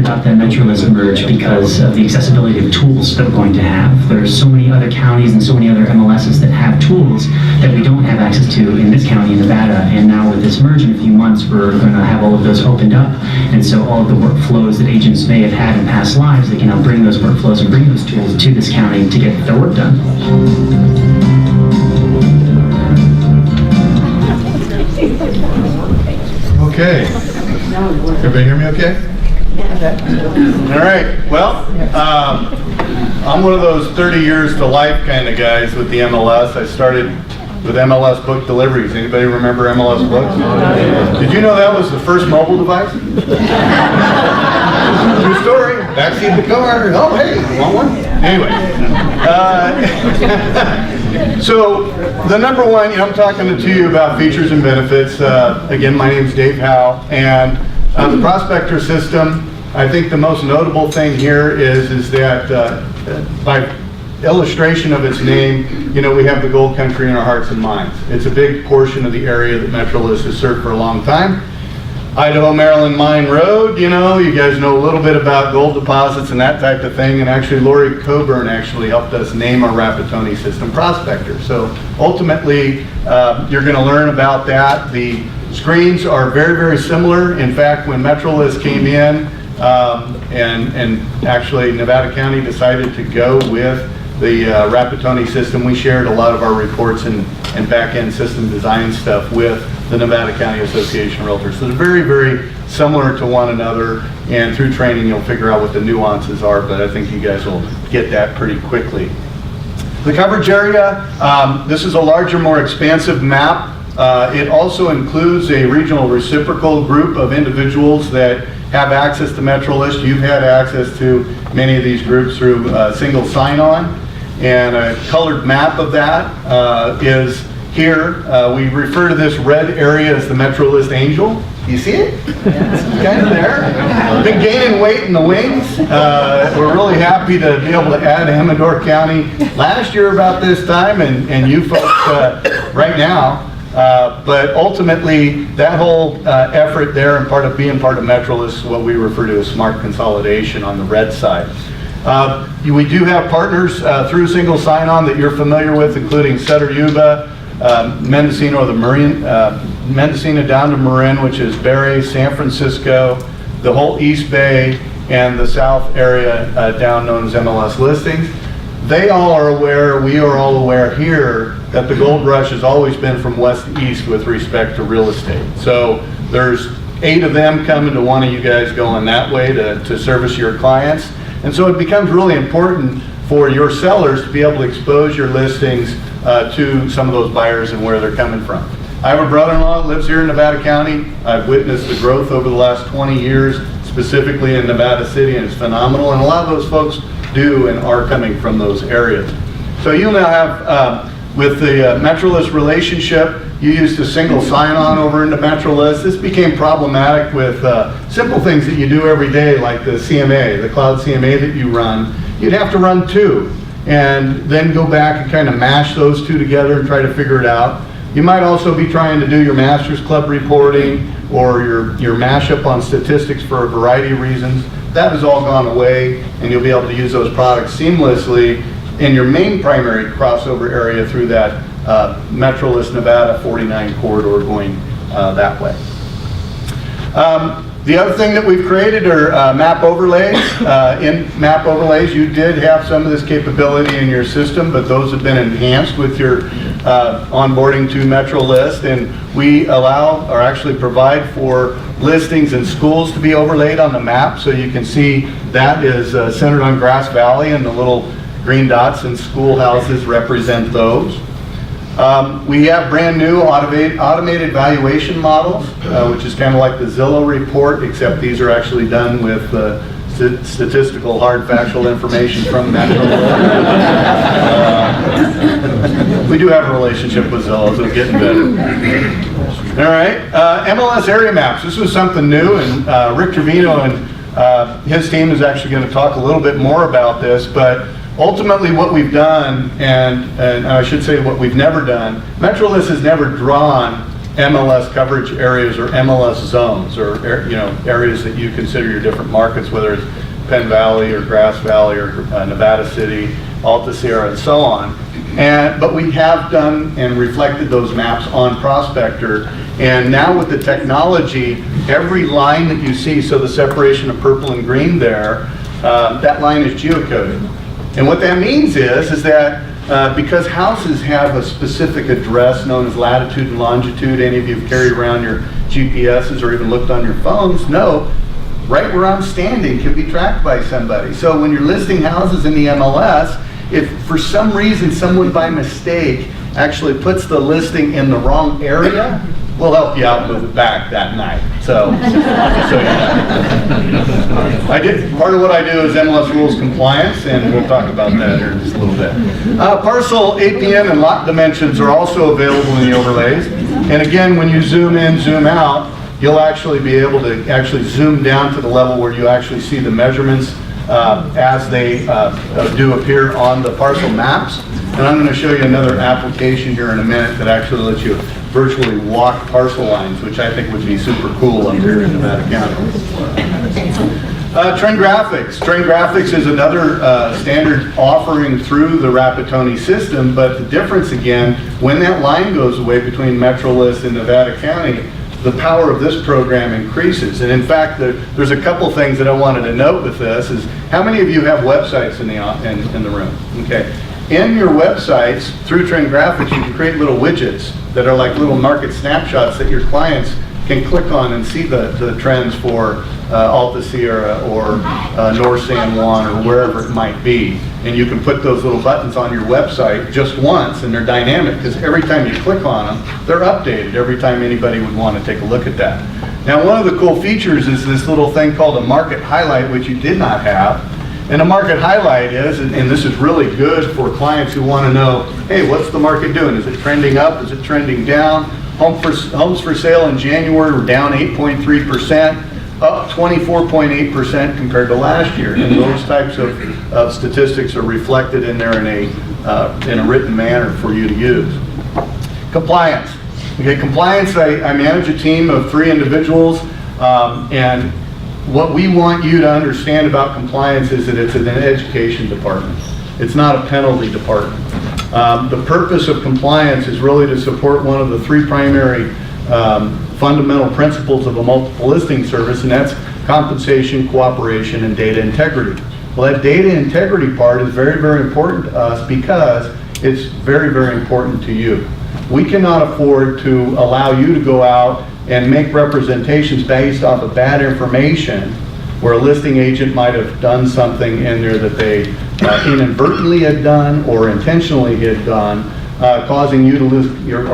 about that Metrolist merge because of the accessibility of tools that we're going to have. There's so many other counties and so many other MLSs that have tools that we don't have access to in this county in Nevada. And now with this merge in a few months, we're going to have all of those opened up. And so all of the workflows that agents may have had in past lives, they can now bring those workflows and bring those tools to this county to get their work done. Okay. Everybody hear me okay? All right. Well, I'm one of those 30 years to life kind of guys with the MLS. I started with MLS book deliveries. Anybody remember MLS books? Did you know that was the first mobile device? True story. Backseat of the car. Oh, hey, you want one? Anyway. So the number one, I'm talking to you about features and benefits. Again, my name is Dave Howe, and the Prospector system, I think the most notable thing here is that by illustration of its name, we have the gold country in our hearts and minds. It's a big portion of the area that Metrolist has served for a long time. Idaho, Maryland Mine Road, you guys know a little bit about gold deposits and that type of thing, and actually Lori Coburn actually helped us name our Rapatoni system Prospector. So ultimately, you're going to learn about that. The screens are very, very similar. In fact, when Metrolist came in, and actually Nevada County decided to go with the Rapatoni system, we shared a lot of our reports and back-end system design stuff with the Nevada County Association of Realtors. So they're very, very similar to one another, and through training you'll figure out what the nuances are, but I think you guys will get that pretty quickly. The coverage area, this is a larger, more expansive map. It also includes a regional reciprocal group of individuals that have access to Metrolist. You've had access to many of these groups through single sign-on, and a colored map of that is here. We refer to this red area as the Metrolist Angel. You see it? It's kind of there. Been gaining weight in the wings. We're really happy to be able to add Amador County last year about this time, and you folks right now. But ultimately, that whole effort there and being part of Metrolist is what we refer to as smart consolidation on the red side. We do have partners through single sign-on that you're familiar with, including Sutter Yuba, Mendocino, or the Marin, Mendocino down to Marin, which is Barre, San Francisco, the whole East Bay, and the South area down known as MLS listings. They all are aware, we are all aware here, that the gold rush has always been from west to east with respect to real estate. So there's 8 of them coming to one of you guys going that way to service your clients. And so it becomes really important for your sellers to be able to expose your listings to some of those buyers and where they're coming from. I have a brother-in-law that lives here in Nevada County. I've witnessed the growth over the last 20 years, specifically in Nevada City, and it's phenomenal. And a lot of those folks do and are coming from those areas. So you'll now have, with the Metrolist relationship, you used a single sign-on over into Metrolist. This became problematic with simple things that you do every day, like the CMA, the cloud CMA that you run. You'd have to run 2 and then go back and kind of mash those 2 together and try to figure it out. You might also be trying to do your Masters Club reporting or your mashup on statistics for a variety of reasons. That has all gone away, and you'll be able to use those products seamlessly in your main primary crossover area through that Metrolist Nevada 49 corridor going that way. The other thing that we've created are map overlays. In map overlays, you did have some of this capability in your system, but those have been enhanced with your onboarding to Metrolist, and we allow, or actually provide for, listings and schools to be overlaid on the map. So you can see that is centered on Grass Valley, and the little green dots and schoolhouses represent those. We have brand new automated valuation models, which is kind of like the Zillow report, except these are actually done with statistical, hard, factual information from Metrolist. We do have a relationship with Zillow, so it's getting better. All right, MLS area maps. This was something new, and Rick Trevino and his team is actually going to talk a little bit more about this, but ultimately what we've done, and I should say what we've never done, Metrolist has never drawn MLS coverage areas or MLS zones, or areas that you consider your different markets, whether it's Penn Valley or Grass Valley or Nevada City, Alta Sierra, and so on. But we have done and reflected those maps on Prospector, and now with the technology, every line that you see, so the separation of purple and green there, that line is geocoded. And what that means is that because houses have a specific address known as latitude and longitude, any of you have carried around your GPSs or even looked on your phones know right where I'm standing can be tracked by somebody. So when you're listing houses in the MLS, if for some reason someone by mistake actually puts the listing in the wrong area, we'll help you out and move it back that night. So, just so you know. Part of what I do is MLS rules compliance, and we'll talk about that here in just a little bit. Parcel APN and lot dimensions are also available in the overlays. And again, when you zoom in, zoom out, you'll actually be able to actually zoom down to the level where you actually see the measurements as they do appear on the parcel maps. And I'm going to show you another application here in a minute that actually lets you virtually walk parcel lines, which I think would be super cool up here in Nevada County. Trend Graphics. Trend Graphics is another standard offering through the Rapatoni system, but the difference again, when that line goes away between Metrolist and Nevada County, the power of this program increases. And in fact, there's a couple things that I wanted to note with this is, how many of you have websites in the room? Okay. In your websites, through Trend Graphics, you can create little widgets that are like little market snapshots that your clients can click on and see the trends for Alta Sierra or North San Juan or wherever it might be. And you can put those little buttons on your website just once, and they're dynamic because every time you click on them, they're updated every time anybody would want to take a look at that. Now, one of the cool features is this little thing called a market highlight, which you did not have. And a market highlight is, and this is really good for clients who want to know, hey, what's the market doing? Is it trending up? Is it trending down? Homes for sale in January were down 8.3%, up 24.8% compared to last year. And those types of statistics are reflected in there in a written manner for you to use. Compliance. Okay, compliance, I manage a team of 3 individuals, and what we want you to understand about compliance is that it's an education department. It's not a penalty department. The purpose of compliance is really to support one of the 3 primary fundamental principles of a multiple listing service, and that's compensation, cooperation, and data integrity. Well, that data integrity part is very, very important to us because it's very, very important to you. We cannot afford to allow you to go out and make representations based off of bad information where a listing agent might have done something in there that they inadvertently had done or intentionally had done, causing you to lose your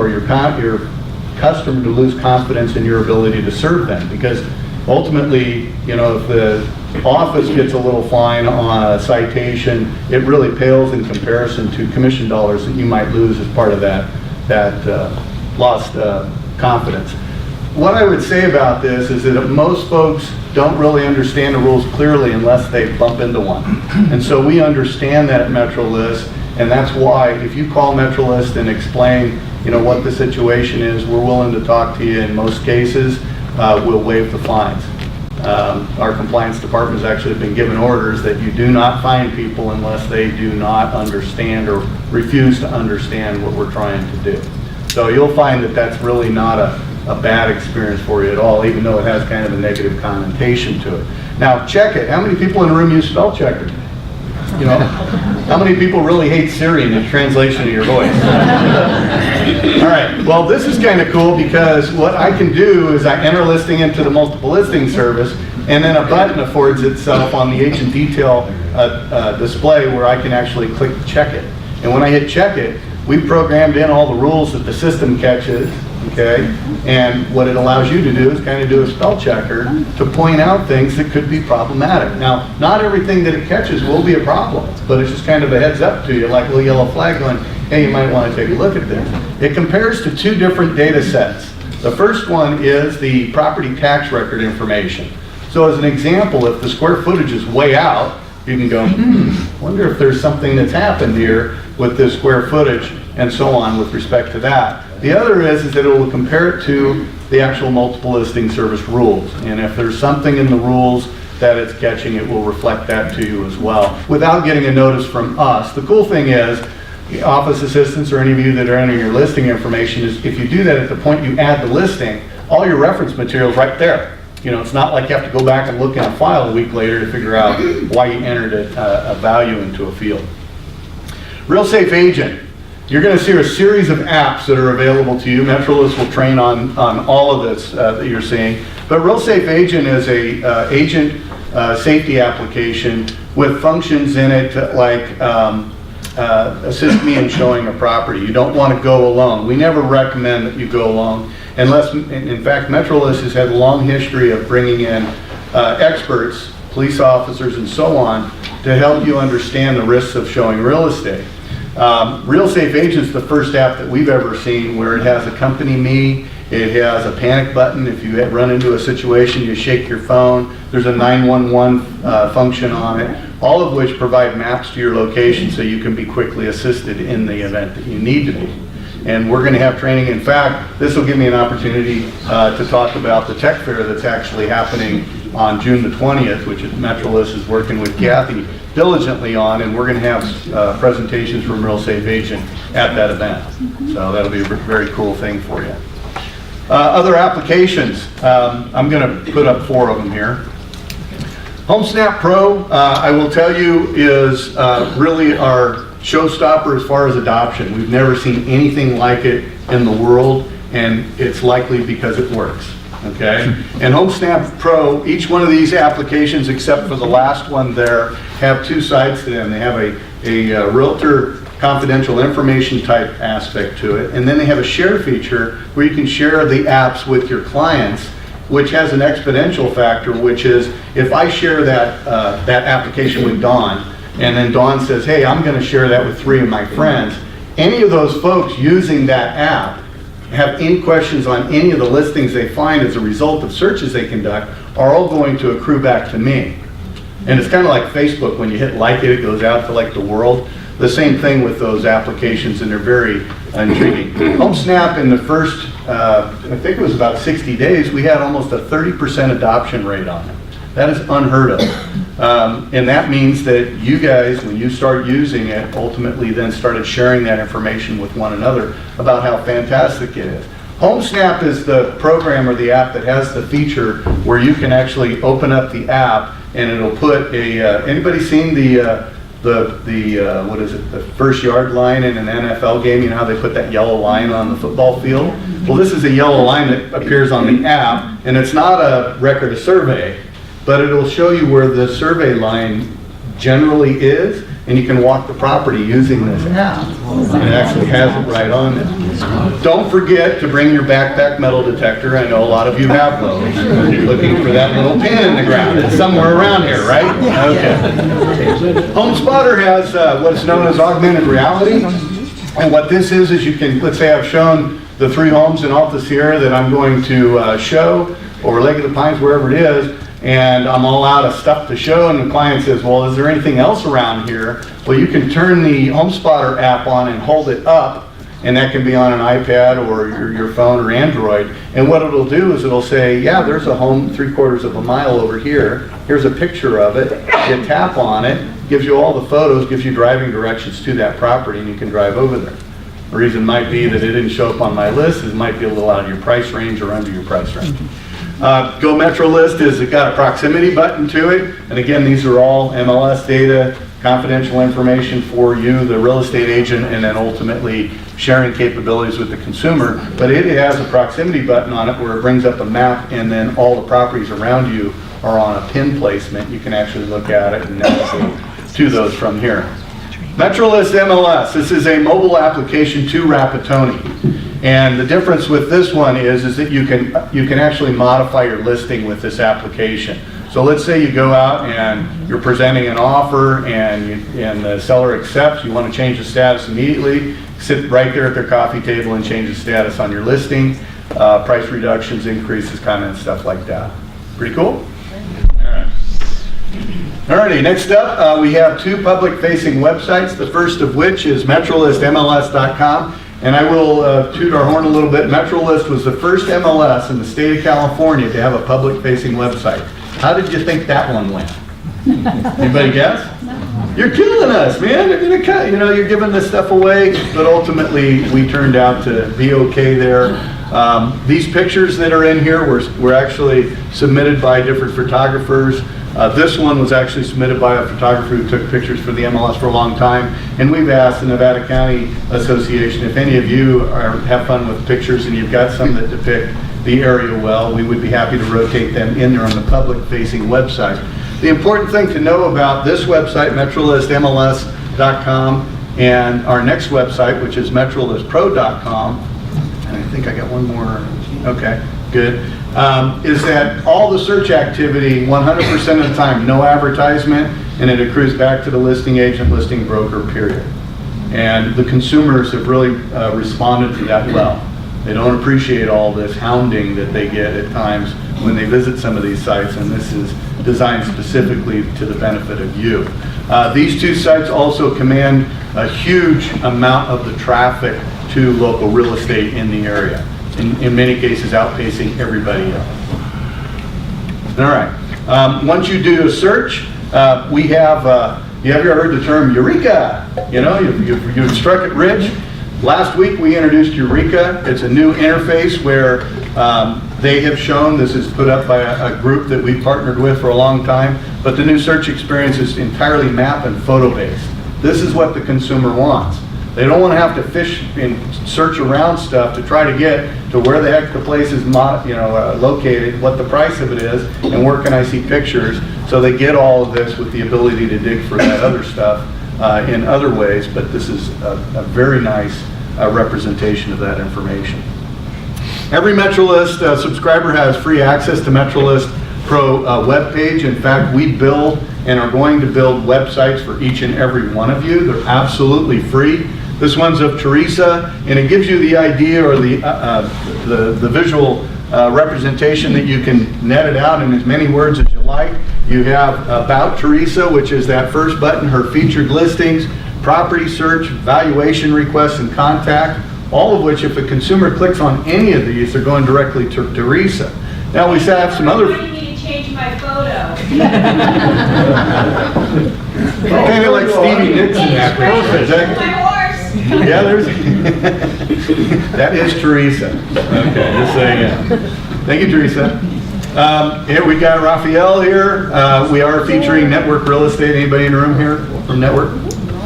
customer to lose confidence in your ability to serve them. Because ultimately, if the office gets a little fine on a citation, it really pales in comparison to commission dollars that you might lose as part of that lost confidence. What I would say about this is that most folks don't really understand the rules clearly unless they bump into one. And so we understand that at Metrolist, and that's why if you call Metrolist and explain what the situation is, we're willing to talk to you. In most cases, we'll waive the fines. Our compliance department has actually been given orders that you do not fine people unless they do not understand or refuse to understand what we're trying to do. So you'll find that that's really not a bad experience for you at all, even though it has kind of a negative connotation to it. Now, check it. How many people in the room use spell checker? How many people really hate Siri and the translation of your voice? All right, well, this is kind of cool because what I can do is I enter listing into the multiple listing service, and then a button affords itself on the agent detail display where I can actually click check it. And when I hit check it, we programmed in all the rules that the system catches, okay? And what it allows you to do is kind of do a spell checker to point out things that could be problematic. Now, not everything that it catches will be a problem, but it's just kind of a heads up to you, like a little yellow flag going, hey, you might want to take a look at this. It compares to 2 different data sets. The first one is the property tax record information. So as an example, if the square footage is way out, you can go, wonder if there's something that's happened here with this square footage. and so on with respect to that. The other is that it will compare it to the actual multiple listing service rules. And if there's something in the rules that it's catching, it will reflect that to you as well, without getting a notice from us. The cool thing is, office assistants or any of you that are entering your listing information, is if you do that at the point you add the listing, all your reference material is right there. You know, it's not like you have to go back and look in a file a week later to figure out why you entered a value into a field. Real Safe Agent. You're going to see a series of apps that are available to you. Metrolist will train on all of this that you're seeing. But Real Safe Agent is a agent safety application with functions in it like assist me in showing a property. You don't want to go alone. We never recommend that you go alone unless, in fact, Metrolist has had a long history of bringing in experts, police officers, and so on to help you understand the risks of showing real estate. Real Safe Agent's the first app that we've ever seen where it has accompany me, it has a panic button. If you run into a situation, you shake your phone. There's a 911 function on it, all of which provide maps to your location so you can be quickly assisted in the event that you need to be. And we're going to have training. In fact, this will give me an opportunity to talk about the tech fair that's actually happening on June the 20th, which Metrolist is working with Kathy diligently on, and we're going to have presentations from Real Safe Agent at that event. So that'll be a very cool thing for you. Other applications, I'm going to put up 4 of them here. HomeSnap Pro, I will tell you, is really our showstopper as far as adoption. We've never seen anything like it in the world, and it's likely because it works. Okay? And HomeSnap Pro, each one of these applications, except for the last one there, have 2 sides to them. They have a realtor confidential information type aspect to it, and then they have a share feature where you can share the apps with your clients, which has an exponential factor, which is if I share that application with Dawn, and then Dawn says, hey, I'm going to share that with 3 of my friends, any of those folks using that app have any questions on any of the listings they find as a result of searches they conduct are all going to accrue back to me. And it's kind of like Facebook. When you hit like it goes out to like the world. The same thing with those applications, and they're very intriguing. HomeSnap, in the first, I think it was about 60 days, we had almost a 30% adoption rate on it. That is unheard of. And that means that you guys, when you start using it, ultimately then started sharing that information with one another about how fantastic it is. HomeSnap is the program or the app that has the feature where you can actually open up the app and it'll put a, anybody seen the what is it, the first yard line in an NFL game? You know how they put that yellow line on the football field? Well, this is a yellow line that appears on the app, and it's not a record of survey, but it'll show you where the survey line generally is, and you can walk the property using this app. And it actually has it right on it. Don't forget to bring your backpack metal detector. I know a lot of you have those. You're looking for that little pin in the ground. It's somewhere around here, right? Okay. HomeSpotter has what's known as augmented reality. And what this is you can, let's say I've shown the 3 homes in Alta Sierra that I'm going to show, or Lake of the Pines, wherever it is, and I'm all out of stuff to show, and the client says, well, is there anything else around here? Well, you can turn the HomeSpotter app on and hold it up, and that can be on an iPad or your phone or Android, and what it'll do is it'll say, yeah, there's a home 3/4 of a mile over here, here's a picture of it, you tap on it, gives you all the photos, gives you driving directions to that property, and you can drive over there. The reason might be that it didn't show up on my list, it might be a little out of your price range or under your price range. Go Metrolist has got a proximity button to it, and again, these are all MLS data, confidential information for you, the real estate agent, and then ultimately sharing capabilities with the consumer. But it has a proximity button on it where it brings up a map, and then all the properties around you are on a pin placement. You can actually look at it and navigate to those from here. Metrolist MLS, this is a mobile application to Rapatoni. And the difference with this one is that you can actually modify your listing with this application. So let's say you go out and you're presenting an offer and the seller accepts, you want to change the status immediately, sit right there at their coffee table and change the status on your listing, price reductions, increases, kind of stuff like that. Pretty cool? All right. Alrighty, next up, we have two public-facing websites, the first of which is MetrolistMLS.com. And I will toot our horn a little bit. Metrolist was the first MLS in the state of California to have a public-facing website. How did you think that one went? Anybody guess? You're killing us, man. You're gonna cut. You know, you're giving this stuff away, but ultimately we turned out to be okay there. These pictures that are in here were actually submitted by different photographers. This one was actually submitted by a photographer who took pictures for the MLS for a long time. And we've asked the Nevada County Association, if any of you have fun with pictures and you've got some that depict the area well, we would be happy to rotate them in there on the public-facing website. The important thing to know about this website, MetrolistMLS.com, and our next website, which is MetrolistPro.com, and I think I got one more. Okay, good. Is that all the search activity, 100% of the time, no advertisement, and it accrues back to the listing agent, listing broker, period. And the consumers have really responded to that well. They don't appreciate all this hounding that they get at times when they visit some of these sites, and this is designed specifically to the benefit of you. These two sites also command a huge amount of the traffic to local real estate in the area. In many cases outpacing everybody else. All right, once you do a search, we have, you ever heard the term Eureka? You know, you've struck it rich. Last week we introduced Eureka. It's a new interface where they have shown, this is put up by a group that we've partnered with for a long time, but the new search experience is entirely map and photo based. This is what the consumer wants. They don't want to have to fish and search around stuff to try to get to where the heck the place is located, what the price of it is, and where can I see pictures. So they get all of this with the ability to dig for that other stuff in other ways, but this is a very nice representation of that information. Every Metrolist subscriber has free access to Metrolist Pro webpage. In fact, we build and are going to build websites for each and every one of you. They're absolutely free. This one's of Teresa, and it gives you the idea or the visual representation that you can net it out in as many words as you like. You have About Teresa, which is that first button, her featured listings, property search, valuation requests, and contact, all of which, if a consumer clicks on any of these, they're going directly to Teresa. Now we have some other... I need to change my photo. Kind of like Stevie Nicks in that picture. My horse. Yeah, there's... that is Teresa. Okay, just saying it. Thank you, Teresa. Here we got Raphael here. We are featuring Network Real Estate. Anybody in the room here from Network?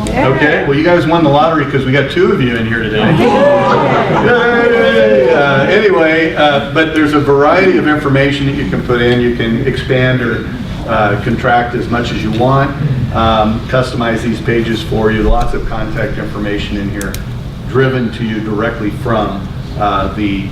Okay, well you guys won the lottery because we got two of you in here today. Anyway, but there's a variety of information that you can put in. You can expand or contract as much as you want, customize these pages for you. Lots of contact information in here driven to you directly from the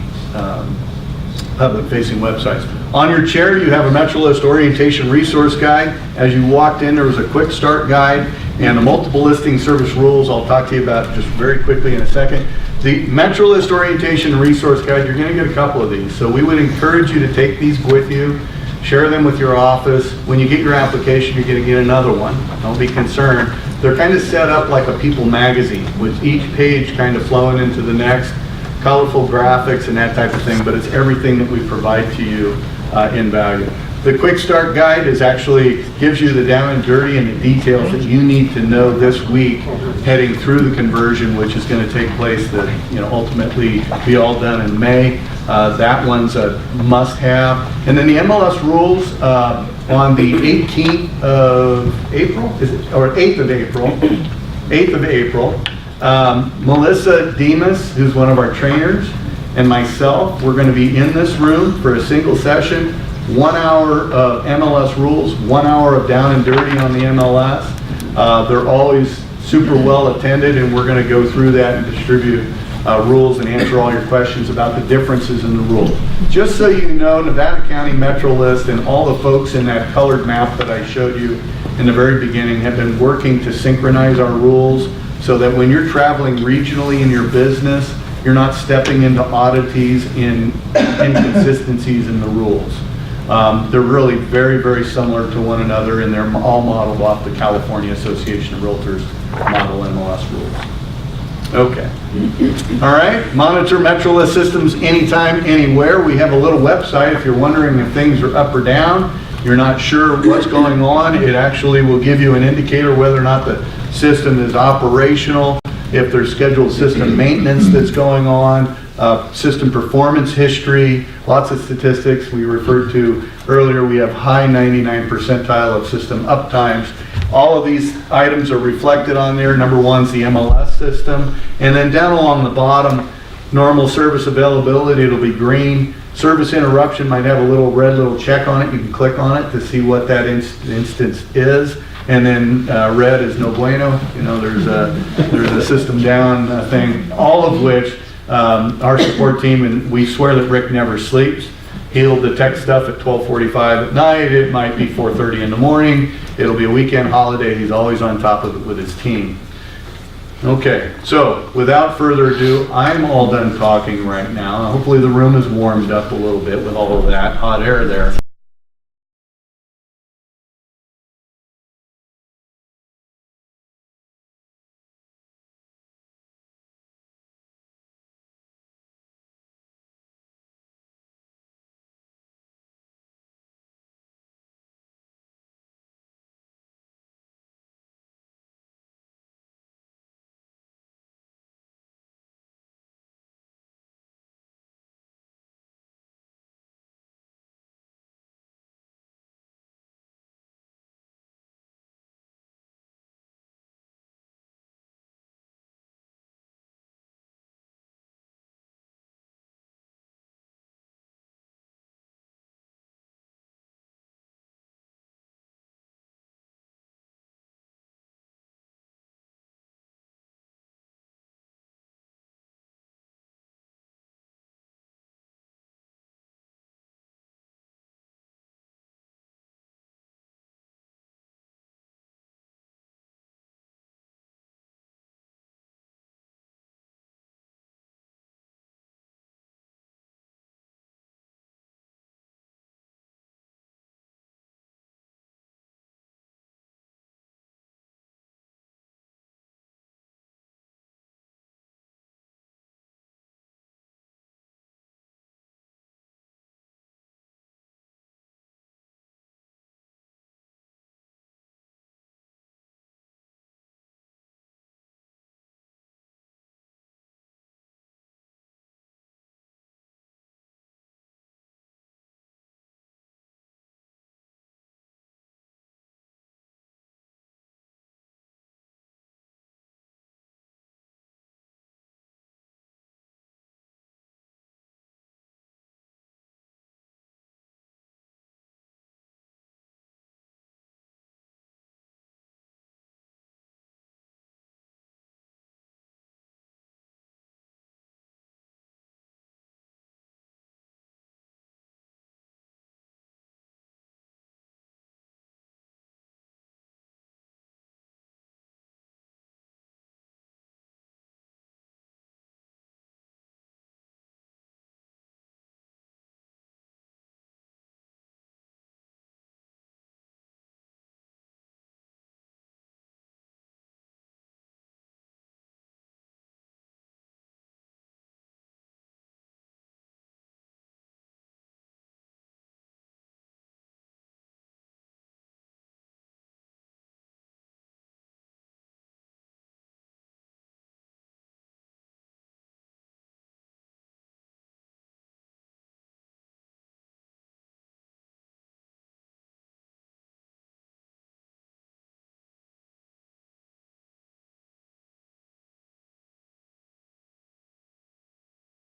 public-facing websites. On your chair, you have a Metrolist orientation resource guide. As you walked in, there was a quick start guide and the multiple listing service rules I'll talk to you about just very quickly in a second. The Metrolist orientation resource guide, you're going to get a couple of these. So we would encourage you to take these with you, share them with your office. When you get your application, you're going to get another one. Don't be concerned. They're kind of set up like a People magazine with each page kind of flowing into the next, colorful graphics and that type of thing, but it's everything that we provide to you in value. The Quick Start Guide is actually gives you the down and dirty and the details that you need to know this week heading through the conversion, which is going to take place that ultimately be all done in May. That one's a must-have. And then the MLS rules on the 18th of April, is it, or 8th of April? 8th of April. Melissa Demas, who's one of our trainers, and myself, we're going to be in this room for a single session, 1 hour of MLS rules, 1 hour of down and dirty on the MLS. They're always super well attended, and we're going to go through that and distribute rules and answer all your questions about the differences in the rules. Just so you know, Nevada County Metrolist and all the folks in that colored map that I showed you in the very beginning have been working to synchronize our rules so that when you're traveling regionally in your business, you're not stepping into oddities in inconsistencies in the rules. They're really very, very similar to one another, and they're all modeled off the California Association of Realtors model MLS rules. Okay. All right. Monitor Metrolist systems anytime, anywhere. We have a little website. If you're wondering if things are up or down, you're not sure what's going on, it actually will give you an indicator whether or not the system is operational, if there's scheduled system maintenance that's going on, system performance history, lots of statistics we referred to earlier. We have high 99 percentile of system uptimes. All of these items are reflected on there. Number one is the MLS system. And then down along the bottom, normal service availability, it'll be green. Service interruption might have a little red little check on it. You can click on it to see what that instance is. And then red is no bueno. You know, there's a system down thing, all of which our support team, and we swear that Rick never sleeps. He'll detect stuff at 12:45 at night. It might be 4:30 in the morning. It'll be a weekend holiday. He's always on top of it with his team. Okay, so without further ado, I'm all done talking right now. Hopefully the room is warmed up a little bit with all of that hot air there.